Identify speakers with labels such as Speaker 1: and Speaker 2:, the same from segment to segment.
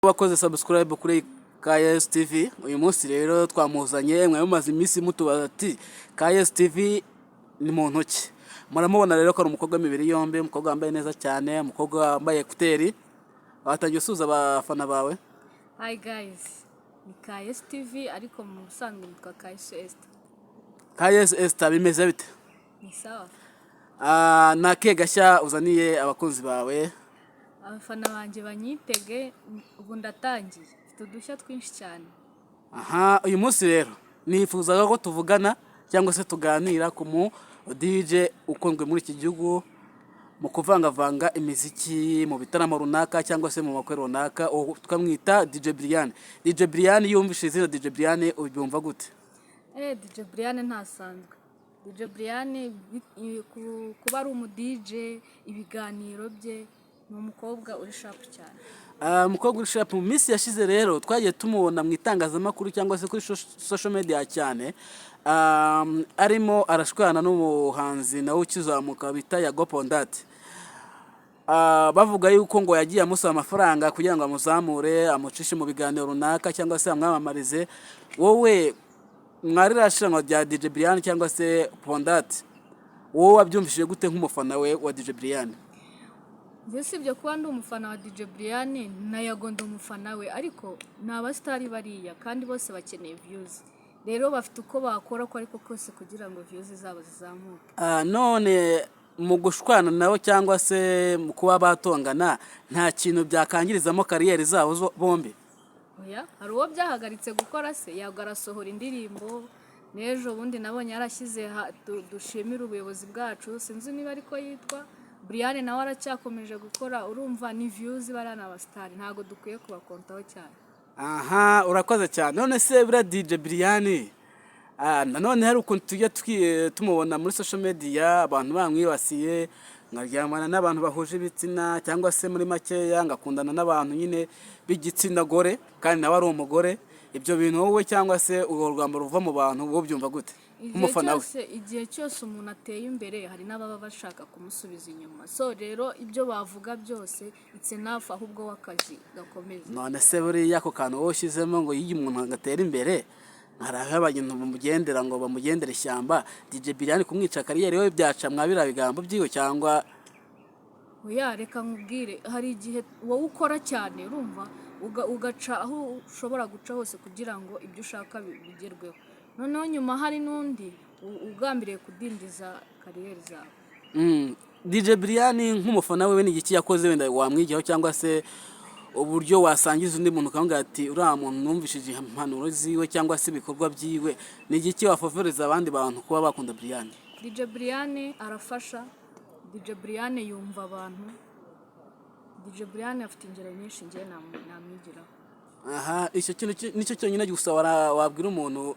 Speaker 1: wakoze subscribe kuri KS TV. Uyu munsi rero twamuzanye mwe mumaze iminsi mutubaza ati KS TV ni mu ntoki. Muramubona rero ko ari umukobwa w'imibiri yombi, umukobwa wambaye neza cyane, umukobwa wambaye ekuteri. Watangiye usuza abafana bawe.
Speaker 2: Hi guys, ni KS TV ariko mu busanzwe nitwa KS Esther.
Speaker 1: KS Esther bimeze bite?
Speaker 2: Ni sawa.
Speaker 1: Nake gashya uzaniye abakunzi bawe.
Speaker 2: Abafana banje banyitege ubu ndatangiye. Mfite udushya twinshi cyane.
Speaker 1: Uyu munsi rero nifuzaga ko tuvugana cyangwa se tuganira ku mu DJ ukunzwe muri iki gihugu mu kuvangavanga imiziki mu bitaramo runaka cyangwa se mu makwe runaka, twamwita DJ Brian. DJ Brian yumvise izina DJ Brian ubyumva gute?
Speaker 2: DJ Brian ntasanzwe. DJ Brian kuba ari umu DJ, ibiganiro bye ni umukobwa uri sharp cyane.
Speaker 1: Umukobwa uri sharp. Mu minsi yashize rero twagiye tumubona mu itangazamakuru cyangwa se kuri social media cyane, arimo arashwana n'umuhanzi nawe ukizamuka bita Yago Pondati. Bavuga yuko ngo yagiye amusaba amafaranga kugira ngo amuzamure, amucishe mu biganiro runaka cyangwa se amwamamarize. Wowe mwarirashiranwa rya DJ Brian cyangwa se Pondati, wowe wabyumvishije gute nk'umufana we wa DJ Brian?
Speaker 2: Sibyo kuba ndi umufana wa DJ Brian na Yago ndi umufana we, ariko ni abasitari bariya kandi bose bakeneye views. Rero bafite uko bakora ko ariko kose kugira ngo views zabo zizamuke.
Speaker 1: None mu gushwana nawe cyangwa se mu kuba batongana nta kintu byakangirizamo kariyeri zabo bombi?
Speaker 2: Oya, hari uwo byahagaritse gukora se, Yago arasohora indirimbo. Nejo bundi nabonye yarashyize dushimira ubuyobozi bwacu, sinzi niba ariko yitwa. Brian nawe aracyakomeje gukora, urumva ni views barana abasitari, ntago dukwiye kubakontaho cyane.
Speaker 1: Urakoze cyane. None se bura DJ Brian, nanone hari ukuntu tujya tumubona muri social media abantu bamwibasiye, ngaryamana n'abantu bahuje ibitsina cyangwa se muri makeya ngakundana n'abantu nyine b'igitsina gore kandi nawe ari umugore. Ibyo bintu wowe cyangwa se urwo rwamba ruva mu bantu wo byumva gute nk'umufana we?
Speaker 2: Igihe cyose umuntu ateye imbere hari n'ababa bashaka kumusubiza inyuma, so rero ibyo bavuga byose it's enough, ahubwo wakazi gakomeza.
Speaker 1: None se buriya ako kantu wowe ushyizemo ngo yiye umuntu agatera imbere, haraho abantu bamugendera ngo bamugendere ishyamba, DJ Brian kumwica kariyeri we byaca mwabira bigambo byiwe cyangwa?
Speaker 2: Oya, reka nkubwire, hari igihe wowe ukora cyane urumva ugaca aho ushobora guca hose kugira ngo ibyo ushaka bigerweho, noneho nyuma hari n'undi ugambiriye kudindiza kariyeri zawe.
Speaker 1: DJ Brian nk'umufana wewe ni igiki yakoze wenda wamwigiyeho cyangwa se uburyo wasangiza undi muntu kavuga ati uriya muntu numvishije impanuro ziwe cyangwa se ibikorwa byiwe, ni igiki wafovoreza abandi bantu kuba bakunda Brian?
Speaker 2: DJ Brian arafasha, DJ Brian yumva abantu, DJ Brian afite ingero nyinshi ngiye namwigiraho.
Speaker 1: Icyo kintu nicyo cyonyine gusa wabwira umuntu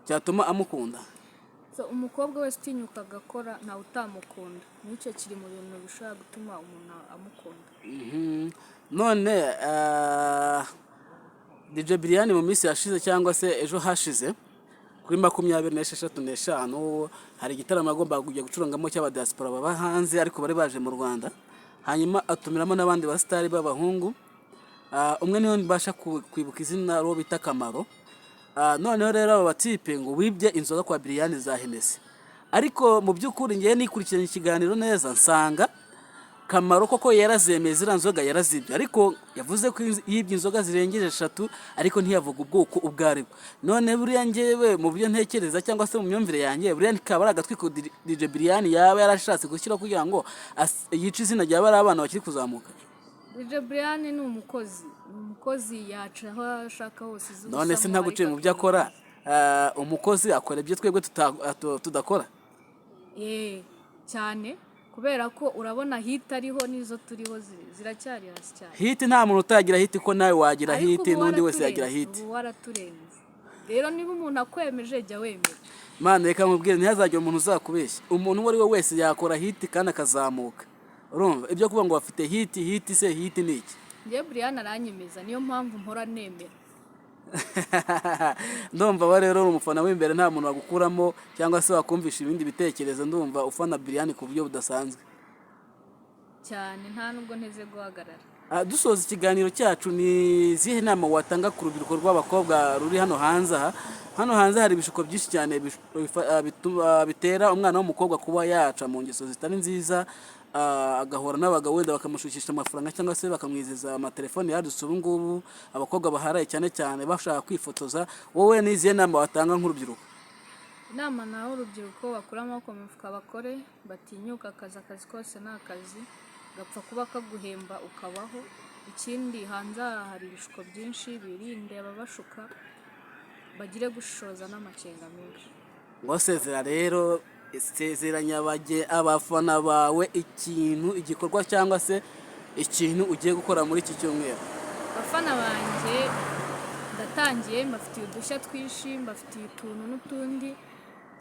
Speaker 1: cyatuma amukunda?
Speaker 2: So umukobwa wese utinyuka agakora ntawe utamukunda, nicyo kiri mu bintu bishobora gutuma umuntu amukunda.
Speaker 1: None DJ Brian mu minsi yashize cyangwa se ejo hashize kuri 26/5 hari igitaramo agomba kujya gucurangamo cy'abadiaspora baba hanze ariko bari baje mu Rwanda, hanyuma atumiramo n'abandi basitari b'abahungu. Umwe niyo mbasha kwibuka izina ro bita Kamaro. Noneho rero aba batipe ngo wibye inzoga kwa Brian za Hennessy, ariko mu by'ukuri ngiye nikurikiranye ikiganiro neza nsanga Kamaro koko yarazemeye zira nzoga yarazibye, ariko yavuze ko yibye inzoga zirengeje 3 ariko ntiyavuga ubwoko ubwaribwo. None buriya ngewe mu byo ntekereza cyangwa se mu myumvire yanjye, buriya nikaba ari agatwi ko DJ Brian yaba yarashatse gushyira kugira ngo yice izina rya bari abana bakiri kuzamuka.
Speaker 2: DJ Brian ni umukozi yaca aho ashaka hose.
Speaker 1: None se ntaguciye mu byo akora, umukozi akora ibyo twebwe tudakora?
Speaker 2: Cyane, kubera ko urabona hit ariho nizo turiho ziracyari hasi cyane.
Speaker 1: Hit nta muntu utagira hit, ko nawe wagira hit n'undi wese yagira hit.
Speaker 2: Waraturenze. Rero niba umuntu akwemeje jya wemera.
Speaker 1: Mana reka mubwire ntihazagire umuntu uzakubeshya. Umuntu wari we wese yakora hit kandi akazamuka. Urumva ibyo kuvuga ngo bafite hit se hit ni iki?
Speaker 2: Ngiye Brian aranyemeza, niyo mpamvu mpora nemera.
Speaker 1: Ndumva wa rero umufana w'imbere nta muntu wagukuramo cyangwa se wakumvisha ibindi bitekerezo. Ndumva ufana Brian ku buryo budasanzwe
Speaker 2: cyane, nta nubwo nteze guhagarara.
Speaker 1: Dusoza ikiganiro cyacu, ni izihe nama watanga ku rubyiruko rw'abakobwa ruri hano hanze aha? Hano hanze hari ibishuko byinshi cyane bitera umwana w'umukobwa kuba yaca mu ngeso zitari nziza, agahura n'abagabo wenda bakamushukisha amafaranga cyangwa se bakamwizeza amatelefoni yadutse ubu ngubu, abakobwa baharaye cyane cyane bashaka kwifotoza. Wowe ni izihe nama watanga nk'urubyiruko?
Speaker 2: inama naho urubyiruko bakura amaboko mu mifuka bakore, batinyuka akazi kose ni akazi, gapfa kuba kaguhemba ukabaho. Ikindi hanze hari ibishuko byinshi, birinde ababashuka, bagire gushishoza n'amakenga menshi.
Speaker 1: Ngo sezera rero, sezeranya abafana bawe igikorwa cyangwa se ikintu ugiye gukora muri iki cyumweru.
Speaker 2: Abafana banjye ndatangiye, mbafitiye udushya twinshi, mbafitiye utuntu n'utundi,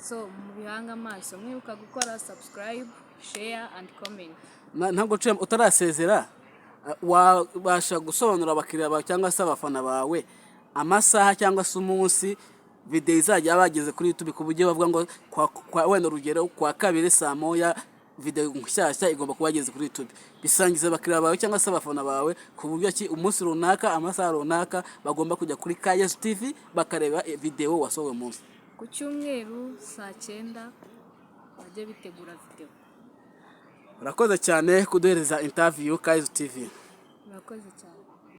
Speaker 2: so mu bihanga amaso, mwibuka gukora subscribe, share and comment.
Speaker 1: Ntabwo utarasezera, wabasha gusobanura abakiriya bawe cyangwa se abafana bawe amasaha cyangwa se umunsi video izajya bageze kuri YouTube, ku buryo bavuga ngo wenda urugero kwa kabiri saa moya video nshyashya igomba kuba yageze kuri YouTube? Bisangiza abakiriya bawe cyangwa se abafana bawe ku buryo ki umunsi runaka, amasaha runaka bagomba kujya kuri KS TV bakareba video wasohoye umunsi.
Speaker 2: Ku cyumweru saa 9 bajye bitegura video.
Speaker 1: Urakoze cyane kuduhereza interview KS TV.
Speaker 2: Murakoze cyane.